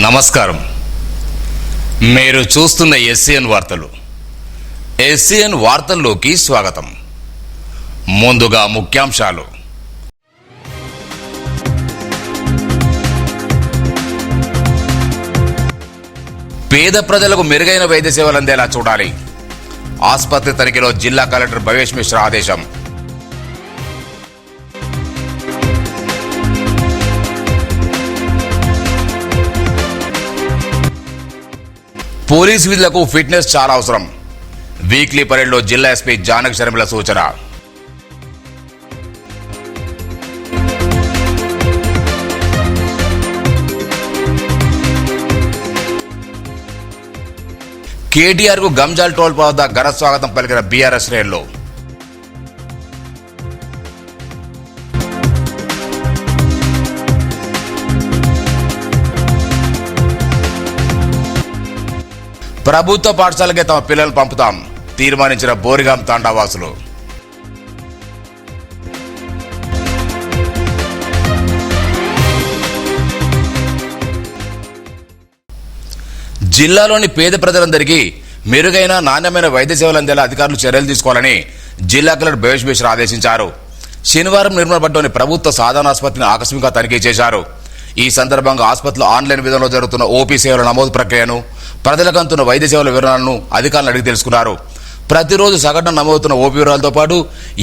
నమస్కారం. మీరు చూస్తున్న ఎస్సీఎన్ వార్తలు. ఎస్సీఎన్ వార్తల్లోకి స్వాగతం. ముందుగా ముఖ్యాంశాలు. పేద ప్రజలకు మెరుగైన వైద్య సేవలు అందేలా చూడాలి. ఆసుపత్రి తనిఖీలో జిల్లా కలెక్టర్ భవేష్ మిశ్రా ఆదేశం. పోలీసు విధులకు ఫిట్నెస్ చాలా అవసరం. వీక్లీ పరేడ్లో జిల్లా ఎస్పీ జానకి శర్మిల సూచన. కేటీఆర్ కు గంజాల్ టోల్ వద్ద ఘన స్వాగతం పలికిన బీఆర్ఎస్ శ్రేణులు. ప్రభుత్వ పాఠశాలకే తమ పిల్లలు పంపుతాం తీర్మానించిన బోరిగాం తాండావాసులు. జిల్లాలోని పేద ప్రజలందరికీ మెరుగైన నాణ్యమైన వైద్య సేవలు అందేలా అధికారులు చర్యలు తీసుకోవాలని జిల్లా కలెక్టర్ భవేష్ మిశ్రా ఆదేశించారు. శనివారం నిర్మల్పట్లోని ప్రభుత్వ సాధారణ ఆసుపత్రిని ఆకస్మికంగా తనిఖీ చేశారు. ఈ సందర్భంగా ఆసుపత్రిలో ఆన్లైన్ విధానంలో జరుగుతున్న ఓపీ సేవల నమోదు ప్రక్రియను, ప్రజలకు అందుతున్న వైద్య సేవల వివరాలను అధికారులు అడిగి తెలుసుకున్నారు. ప్రతిరోజు సగటున నమోదుతున్న ఓపీ వివరాలతో పాటు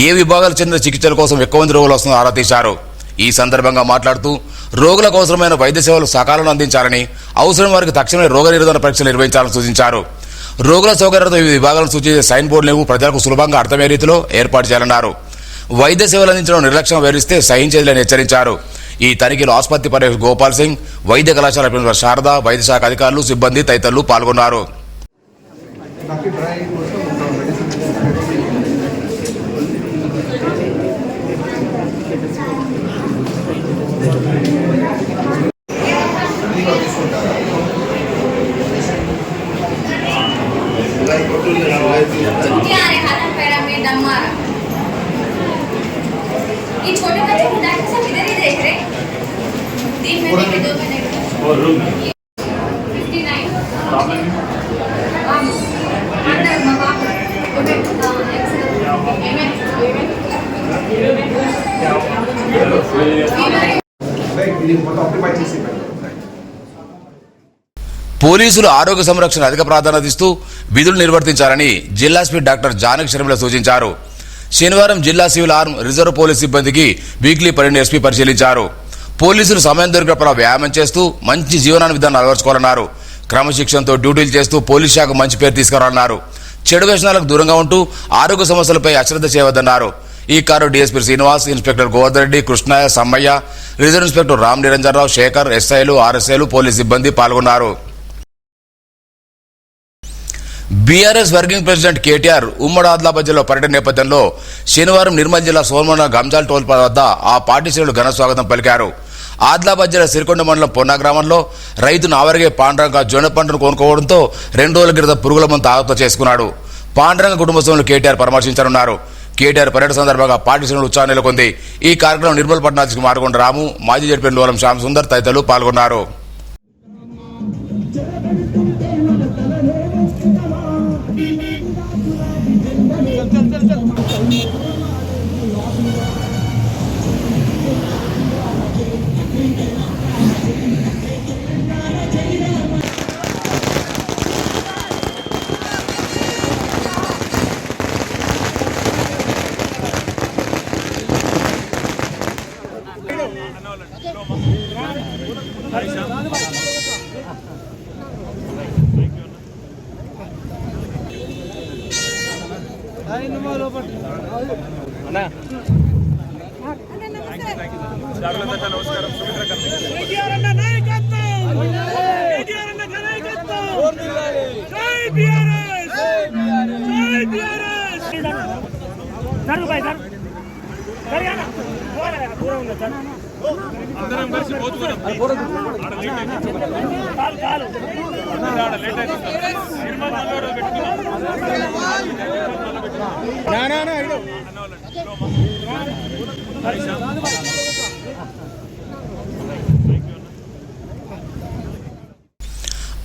ఏ విభాగాలకు చెందిన చికిత్సల కోసం ఎక్కువ మంది రోగులు వస్తుందో ఆరా తీశారు. ఈ సందర్భంగా మాట్లాడుతూ రోగులకు అవసరమైన వైద్య సేవలు సకాలంలో అందించాలని, అవసరం వారికి తక్షణమే రోగ నిరోధన పరీక్షలు నిర్వహించాలని సూచించారు. రోగుల సౌకర్యాలతో వివిధ విభాగాలను సూచించే సైన్ బోర్డులను ప్రజలకు సులభంగా అర్థమయ్యే రీతిలో ఏర్పాటు చేయాలన్నారు. వైద్య సేవలు అందించడం నిర్లక్ష్యం వివరిస్తే సహించేదిలేని హెచ్చరించారు. ఈ తనిఖీలో ఆసుపత్రి పర్యవేక్షకుడు గోపాల్ సింగ్, వైద్య కళాశాల ప్రిన్సిపల్ శారద, వైద్య శాఖ అధికారులు, సిబ్బంది తదితరులు పాల్గొన్నారు. ये छोटे बच्चे को डॉक्टर साहब इधर ही देख रहे 3 महीने के 2 महीने और रूम 59 अंदर बाबा ओके పోలీసులు ఆరోగ్య సంరక్షణ అధిక ప్రాధాన్యత ఇస్తూ విధులు నిర్వర్తించాలని జిల్లా ఎస్పీ డాక్టర్ జానకి శర్మిల సూచించారు. శనివారం జిల్లా సివిల్ ఆర్మ్ రిజర్వ్ పోలీస్ సిబ్బందికి వీక్లీ పర్యటన ఎస్పీ పరిశీలించారు. పోలీసులు సమయం దొరికినప్పుడు వ్యాయామం చేస్తూ మంచి జీవనాన్ని విధానం అలవర్చుకోవాలన్నారు. క్రమశిక్షణతో డ్యూటీలు చేస్తూ పోలీస్ శాఖ మంచి పేరు తీసుకురావాలన్నారు. చెడు వ్యసనాలకు దూరంగా ఉంటూ ఆరోగ్య సమస్యలపై అశ్రద్ధ చేయవద్దన్నారు. ఈ కారు DSP Srinivas, inspector Govardhan Reddy, Krishnaiah, Sammaiah, reserve inspector Ram Niranjan Rao, Shekar, ఎస్ఐలు, ఆర్ఎస్ఐలు, పోలీస్ సిబ్బంది పాల్గొన్నారు. బీఆర్ఎస్ వర్కింగ్ ప్రెసిడెంట్ కేటీఆర్ ఉమ్మడి ఆదిలాబాద్ జిల్లా పర్యటన నేపథ్యంలో శనివారం నిర్మల్ జిల్లా సోమన గంజాల్ టోల్ వద్ద ఆ పార్టీ శ్రేణులు ఘన స్వాగతం పలికారు. ఆదిలాబాద్ జిల్లా సిరికొండ మండలం పొన్నా గ్రామంలో రైతు నావరిగే పాండ్రంగ జొన్న పంటను కొనుక్కోవడంతో 2 రోజుల క్రితం పురుగుల మందు ఆహుత చేసుకున్నాడు. పాండ్రంగ కుటుంబ సభ్యులు కేటీఆర్ పరామర్శించనున్నారు. కేటీఆర్ పర్యటన సందర్భంగా పార్టీ శ్రేణులు ఉత్సాహం నెలకొంది. ఈ కార్యక్రమం నిర్మల్ పట్టణాధికారి మార్గొండ రాము, మాజీ జడ్పీ లోలం శ్యామ్ సుందర్ తదితరులు పాల్గొన్నారు.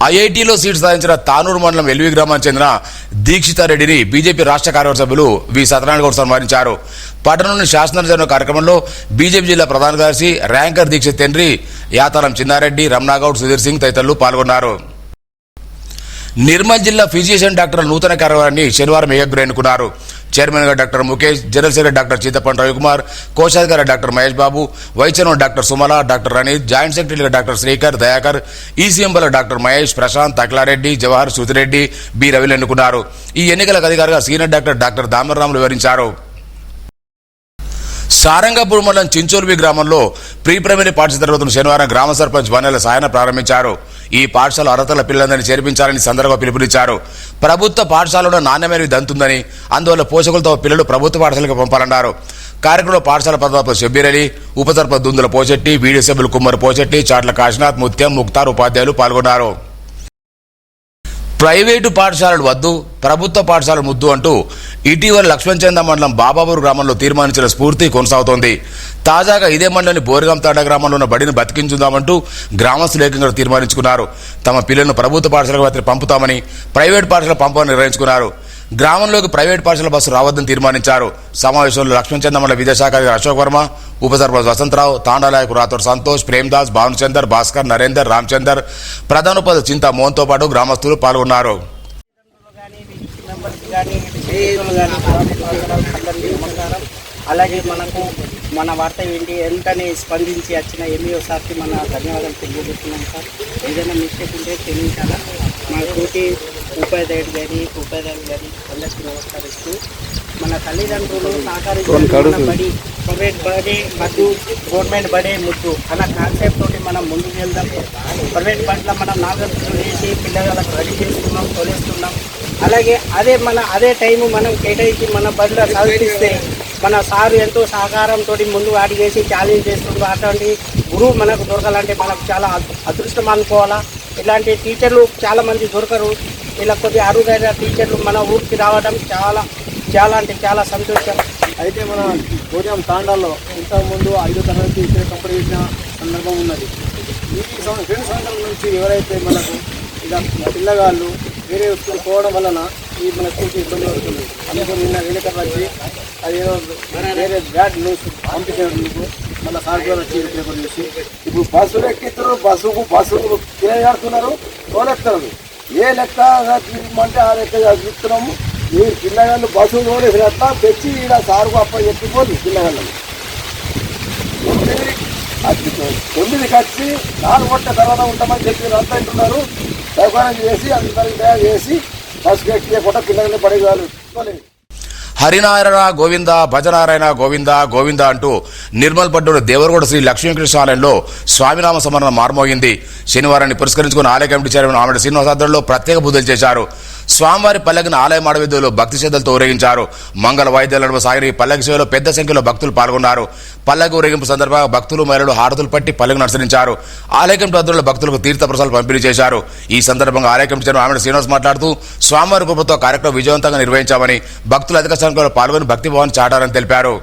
ఐఐటిలో సీటు సాధించిన తానూరు మండలం ఎల్వి గ్రామానికి చెందిన దీక్షితారెడ్డిని బీజేపీ రాష్ట్ర కార్యవర్గ సభ్యులు వి సత్యనారాయణ గౌడ్ సన్మానించారు. పట్టణంలోని శాసనసభ జరిగిన కార్యక్రమంలో బీజేపీ జిల్లా ప్రధాన కార్యదర్శి ర్యాంకర్ దీక్షిత్ తండ్రి యాతారం చిన్నారెడ్డి, రమణాగౌడ్, సుధీర్ సింగ్ తదితరులు పాల్గొన్నారు. నిర్మల్ జిల్లా ఫిజిషియన్ డాక్టర్ల నూతన కార్యవర్గాన్ని శనివారం ఏకగ్రహం ఎన్నుకున్నారు. చైర్మన్ గా doctor Mukesh, general secretary doctor Chintapandi Ravikumar, కోశాధికారి doctor Mahesh Babu, vice chairman doctor Sumala, doctor Ranith, joint సెక్రటరీగా డాక్టర్ శ్రీకర్, దయాకర్, ఈసీఎంల డాక్టర్ మహేష్, ప్రశాంత్, తక్లారెడ్డి, జవహర్, సుధిరెడ్డి, బి రవిలు ఎన్నుకున్నారు. ఈ ఎన్నికలకు అధికారిగా సీనియర్ డాక్టర్ దామరరాములు వివరించారు. సారంగపూర్ మండలం చించోల్వి గ్రామంలో ప్రీ ప్రైమరీ పాఠశాల తరగతులను శనివారం గ్రామ సర్పంచ్ వనెల సాయన ప్రారంభించారు. ఈ పాఠశాల అర్హతల పిల్లలందరినీ చేర్పించాలని సందర్భంగా పిలుపునిచ్చారు. ప్రభుత్వ పాఠశాలలో నాణ్యమైనవి దంతుందని, అందువల్ల పోషకులతో పిల్లలు ప్రభుత్వ పాఠశాలకు పంపాలన్నారు. కార్యక్రమంలో పాఠశాల ప్రధాన షబ్బీర్ అలీ, ఉప సర్పంచ్ దుందుల పోచెట్టి, వీడియో సభ్యులు కుమ్మరి పోచెట్టి, చాట్ల కాశీనాథ్, ముత్యం, ముక్తార్ ఉపాధ్యాయులు పాల్గొన్నారు. ప్రైవేటు పాఠశాలలు వద్దు, ప్రభుత్వ పాఠశాలలు ముద్దు అంటూ ఇటీవల లక్ష్మణచంద మండలం బాబాపూర్ గ్రామంలో తీర్మానించిన స్ఫూర్తి కొనసాగుతోంది. తాజాగా ఇదే మండలిని బోరిగాం తాండా గ్రామంలో ఉన్న బడిని బతికించుదామంటూ గ్రామస్తులు ఏకంగా తీర్మానించుకున్నారు. తమ పిల్లలను ప్రభుత్వ పాఠశాలకు మాత్రం పంపుతామని, ప్రైవేట్ పాఠశాల పంపమని నిర్ణయించుకున్నారు. గ్రామంలోకి ప్రైవేట్ పాఠశాల బస్సు రావద్దని తీర్మానించారు. సమావేశంలో లక్ష్మణచంద మండల విద్యాశాఖ అశోక్ వర్మ, ఉప సర్పంచ్ వసంతరావు, తాండా నాయకుడు రాథోడ్ సంతోష్, ప్రేమ్దాస్, భానుచందర్, భాస్కర్, నరేందర్, రామచందర్, ప్రధానోపాధ్యాయులు చింతా మోహన్తో పాటు గ్రామస్తులు పాల్గొన్నారు. అలాగే మనకు మన వార్త ఏంటి వెంటనే స్పందించి వచ్చిన ఎంఈఓ సార్కి మన ధన్యవాదాలు తెలియజేస్తున్నాం సార్. ఏదైనా మిస్టేక్ ఉంటే క్షమించాలా. మా తోటి ఉపాధ్యాయుడు కానీ అందరికీ నమస్కరిస్తూ మన తల్లిదండ్రులు సహకరించిన బడి, ప్రైవేట్ బడి వద్దు, గవర్నమెంట్ బడే ముద్దు అన్న కాన్సెప్ట్ తోటి మనం ముందుకు వెళ్దాం. ప్రైవేట్ బడిలో మనం నాగరికతలు వేసి పిల్లలకు రెడీ చేస్తున్నాం, తోలేస్తున్నాం. అలాగే అదే టైము మనం కేటాయించి మన బడిలో చదివిస్తే మన సారు ఎంతో సహకారంతో ముందు అడిగేసి ఛాలెంజ్ చేస్తుండ్రు. అటువంటి గురువు మనకు దొరకాలంటే మనకు చాలా అదృష్టం అనుకోవాలా. ఇలాంటి టీచర్లు చాలామంది దొరకరు. ఇలా కొద్ది అరుదైన టీచర్లు మన ఊరికి రావడం చాలా సంతోషం. అయితే మన ఉదయం తాండాల్లో ఇంతకుముందు 5వ తరగతి ఇతర కంపెనీ చేసిన సందర్భం ఉన్నది. ఈ 2 సంవత్సరాల నుంచి ఎవరైతే మనకు ఇలా పిల్లగాళ్ళు వేరే స్కూల్ పోవడం వలన ఈ మన స్కూల్కి ఇబ్బంది పడుతుంది. అందుకని నిన్న విలేకరు వచ్చి అదేదో వేరే బ్యాడ్ న్యూస్ పంపించినందుకు మన సార్ కూడా వచ్చి పేపర్ చూసి ఇప్పుడు బస్సులు ఎక్కిస్తారు, బస్సు తిరగాడుతున్నారు, తోలెత్తారు. ఏ లెక్క తీర్మంటే ఆ లెక్క చూస్తున్నాము. మీరు పిల్లగాళ్ళు బస్సు తోలేసినట్లా తెచ్చి ఇలా సారుకు అప్ప చెప్పిపోదు. పిల్లగాళ్ళని 9కి వచ్చి 4 గంటల తర్వాత ఉంటామని చెప్పి అంతా అంటున్నారు. సౌకర్యం చేసి అందరికి దయ చేసి బస్సు ఎక్కకుండా పిల్లల్ని పడేవాళ్ళు. హరినారాయణ గోవింద, భజనారాయణ గోవింద గోవింద అంటూ నిర్మల్ పట్టణ దేవరగూడ శ్రీ లక్ష్మీకృష్ణ ఆలయంలో స్వామినామ సమరణ మార్మోగింది. శనివారాన్ని పురస్కరించుకుని ఆలయ కమిటీ చైర్మన్ ఆమెడ శ్రీనివాస్ ఆధ్వర్యంలో ప్రత్యేక పూజలు చేశారు. స్వామివారి పల్లకిని ఆలయ మాడవీధుల్లో భక్తి శ్రద్ధలతో ఊరేగించారు. మంగళ వాయిద్యాల నడుమ సాగిన పల్లకి సేవలో పెద్ద సంఖ్యలో భక్తులు పాల్గొన్నారు. పల్లకి ఊరేగింపు సందర్భంగా భక్తులు, మహిళలు హారతులు పట్టి పల్లకిని అనుసరించారు. ఆలయ కమిటీ ఆధ్వర్యంలో భక్తులకు తీర్థ ప్రసాదాలు పంపిణీ చేశారు. ఈ సందర్భంగా ఆలయ కమిటీ చైర్మన్ ఆమెడ శ్రీనివాస్ మాట్లాడుతూ స్వామివారి కృపతో కార్యక్రమం విజయవంతంగా నిర్వహించామని, భక్తులు అధిక సంఖ్యలో పాల్గొని భక్తి భావాన్ని చాటారని తెలిపారు.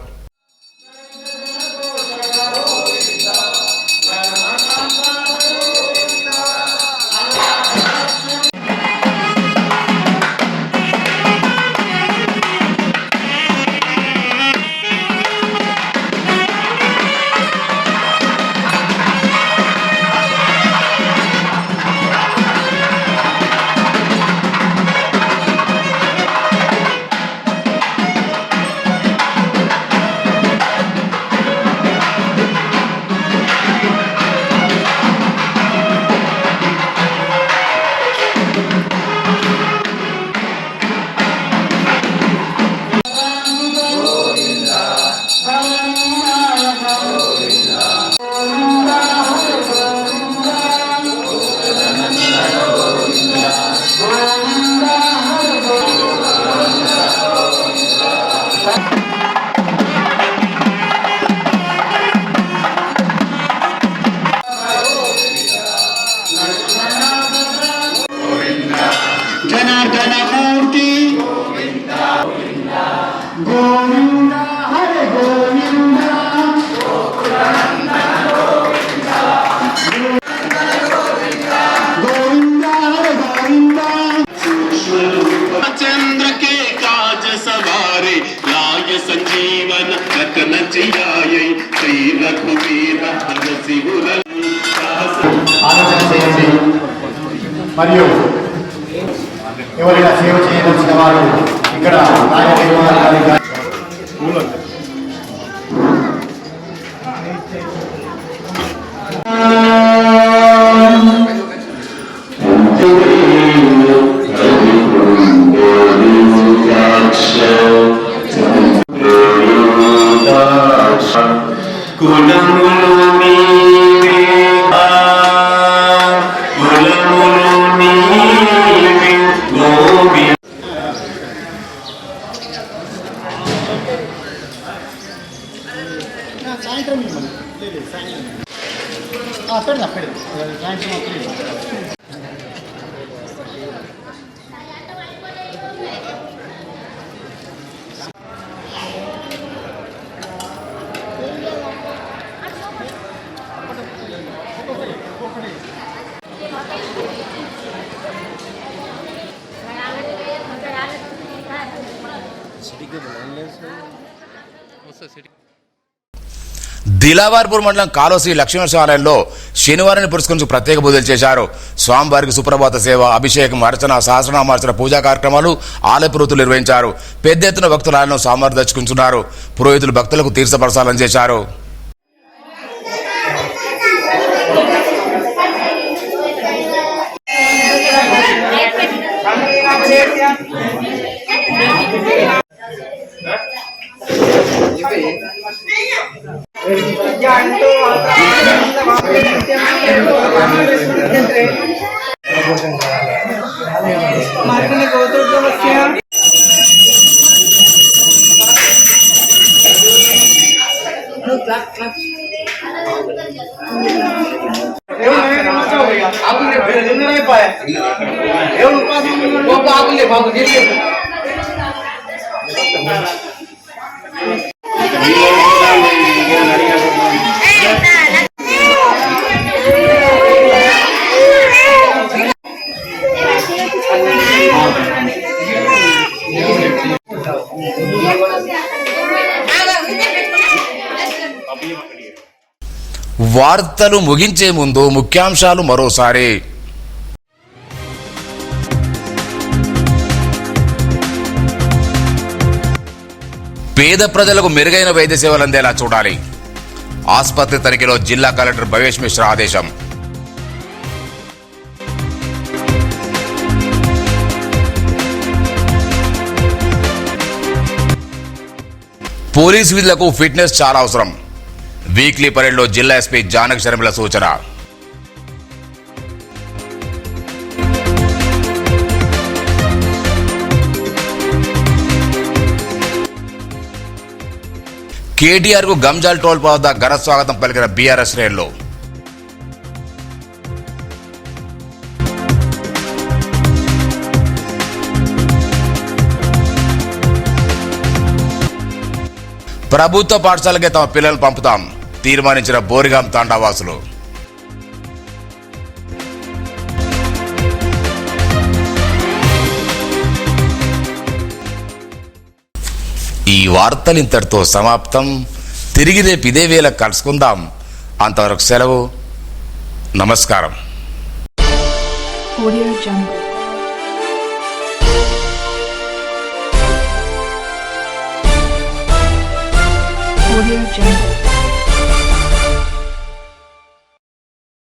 ఆలోచన చేయండి. మరియు ఎవరైనా సేవ చేయదలిచిన వారు ఇక్కడ దిలావర్పూర్ మండలం కాలోశ్రీ లక్ష్మీనరసింహాలయంలో శనివారాన్ని పురస్కరించి ప్రత్యేక పూజలు చేశారు. స్వామివారికి సుప్రభాత సేవ, అభిషేకం, అర్చన, సహస్రనామార్చన పూజా కార్యక్రమాలు ఆలయ పురోహితులు నిర్వహించారు. పెద్ద ఎత్తున భక్తులు ఆయనను స్వామివారు దర్శించుకున్నారు. పురోహితులు భక్తులకు తీర్థప్రసాదం చేశారు. వార్తలు ముగించే ముందు ముఖ్యాంశాలు మరోసారి. పేద ప్రజలకు మెరుగైన వైద్య సేవలు అందేలా చూడాలి. ఆసుపత్రి తనిఖీలో జిల్లా కలెక్టర్ భవేష్ మిశ్రా ఆదేశం. పోలీసు విధులకు ఫిట్నెస్ చాలా అవసరం. వీక్లీ పరేడ్లో జిల్లా ఎస్పీ జానకి శర్మిల సూచన. కేటీఆర్ కు గంజాల్ టోల్ వద్ద ఘన స్వాగతం పలికిన బీఆర్ఎస్ శ్రేణులు. ప్రభుత్వ పాఠశాలకే తమ పిల్లలు పంపుతాం తీర్మానించిన బోరిగాం తాండావాసులు. ఈ వార్తలు ఇంతటితో సమాప్తం. తిరిగి రేపు ఇదే వేళ కలుసుకుందాం. అంతవరకు సెలవు. నమస్కారం. Audio Jungle.